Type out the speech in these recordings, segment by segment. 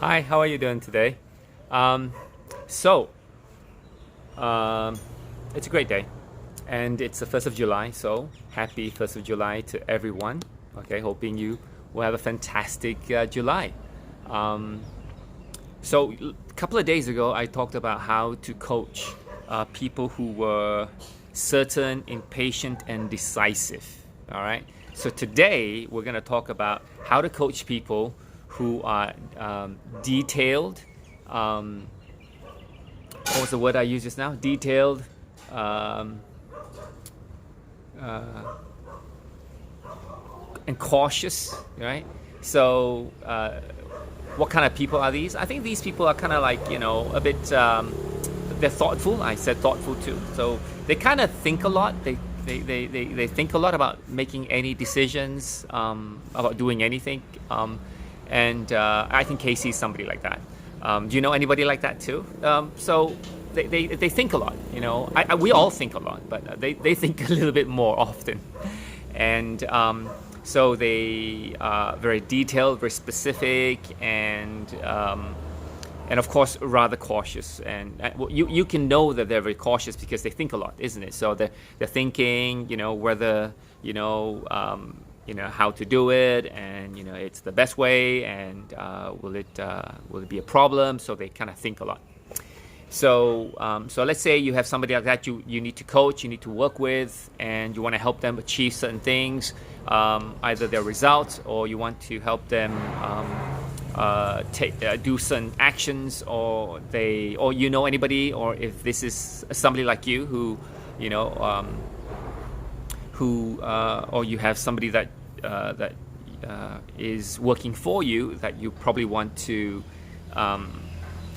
Hi, how are you doing today? Um, so, um, it's a great day, and it's the 1st of July, so happy 1st of July to everyone. Okay, hoping you will have a fantastic July. Um, a couple of days ago, I talked about how to coach people who were certain, impatient, and decisive. All right. So today we're going to talk about how to coach people who are detailed. Um, what was the word I used just now? Detailed. Um, and cautious, right? So, what kind of people are these? I think these people are kind of like, a bit, they're thoughtful. I said thoughtful too. So, they kind of think a lot. They think a lot about making any decisions, about doing anything. And I think Casey is somebody like that. Do you know anybody like that too? They think a lot, we all think a lot, but they think a little bit more often. And so they are very detailed, very specific, and of course rather cautious. And you can know that they're very cautious because they think a lot, isn't it? So they're thinking, whether how to do it, and it's the best way, and will it be a problem? So they kind of think a lot. So let's say you have somebody like that you need to coach, you need to work with, and you want to help them achieve certain things, either their results, or you want to help them do certain actions, or anybody, or if this is somebody like you or you have somebody that is working for you that you probably want to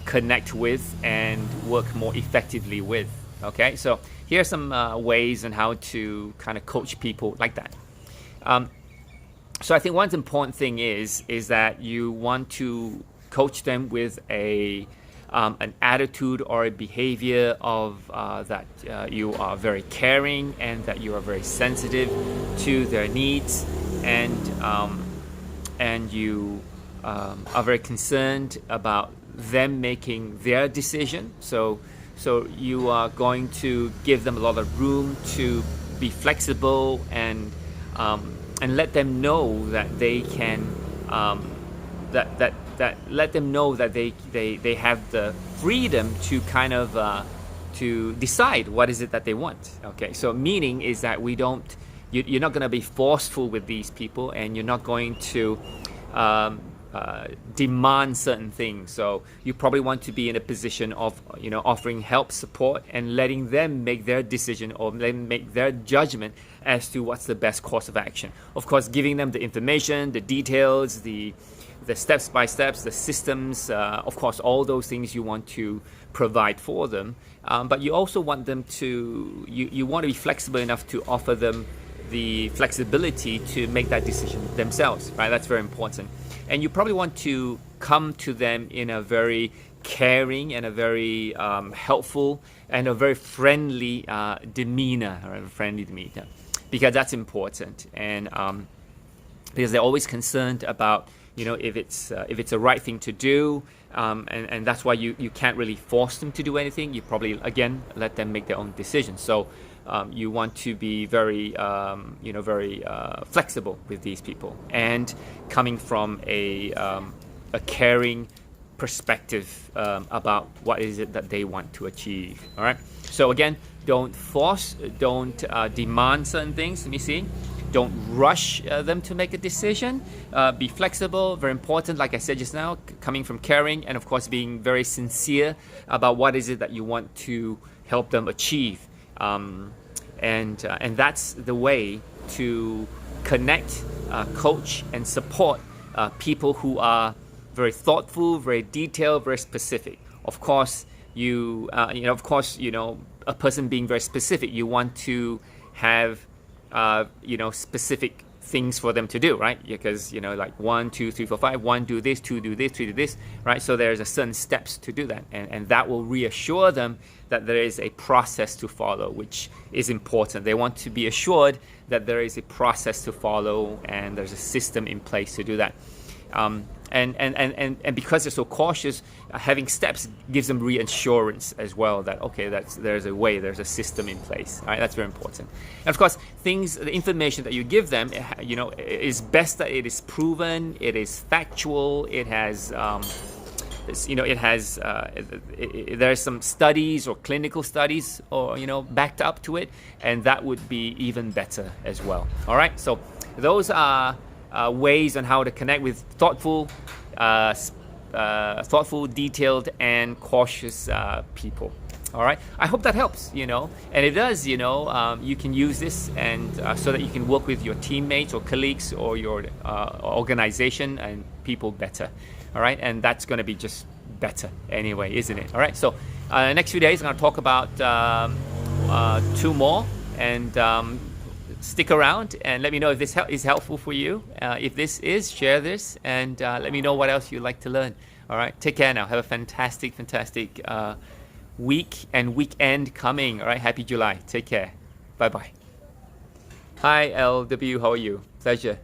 connect with and work more effectively with. Okay, so here are some ways on how to kind of coach people like that. So I think one important thing is that you want to coach them with an attitude or a behavior of that you are very caring, and that you are very sensitive to their needs, and you are very concerned about them making their decision. So you are going to give them a lot of room to be flexible, and let them know that they can let them know that they have the freedom to kind of to decide what is it that they want. Okay, so meaning is that you're not going to be forceful with these people, and you're not going to demand certain things. So you probably want to be in a position of offering help, support, and letting them make their decision, or let them make their judgment as to what's the best course of action. Of course, giving them the information, the details, the steps by steps, the systems, of course, all those things you want to provide for them. But you also want them to, you want to be flexible enough to offer them the flexibility to make that decision themselves, right? That's very important. And you probably want to come to them in a very caring and a very helpful and a very friendly demeanor, because that's important. And because they're always concerned about if it's a right thing to do, and that's why you can't really force them to do anything. You probably, again, let them make their own decisions. So you want to be very very flexible with these people, and coming from a caring perspective about what is it that they want to achieve. All right. So again, don't force, don't demand certain things. Let me see. Don't rush them to make a decision. Be flexible, very important, like I said just now, coming from caring, and of course being very sincere about what is it that you want to help them achieve. And that's the way to connect, coach, and support people who are very thoughtful, very detailed, very specific. Of course, a person being very specific, you want to have specific things for them to do, right? Because like 1, 2, 3, 4, 5, 1 do this, 2 do this, 3 do this, right? So there's a certain steps to do that, and that will reassure them that there is a process to follow, which is important. They want to be assured that there is a process to follow, and there's a system in place to do that. And because they're so cautious, having steps gives them reassurance as well that okay, there's a way, there's a system in place. All right, that's very important. And of course, the information that you give them, is best that it is proven, it is factual, it has. There's some studies or clinical studies or backed up to it, and that would be even better as well. All right, so those are ways on how to connect with thoughtful, detailed, and cautious people. All right, I hope that helps. And it does. You can use this and so that you can work with your teammates or colleagues or your organization and people better. All right, and that's going to be just better anyway, isn't it? All right, so next few days I'm going to talk about 2 more, and stick around and let me know if this is helpful for you. If this is, share this and let me know what else you'd like to learn. All right, take care now. Have a fantastic week and weekend coming. All right, happy July. Take care. Bye-bye. Hi, LW. How are you? Pleasure.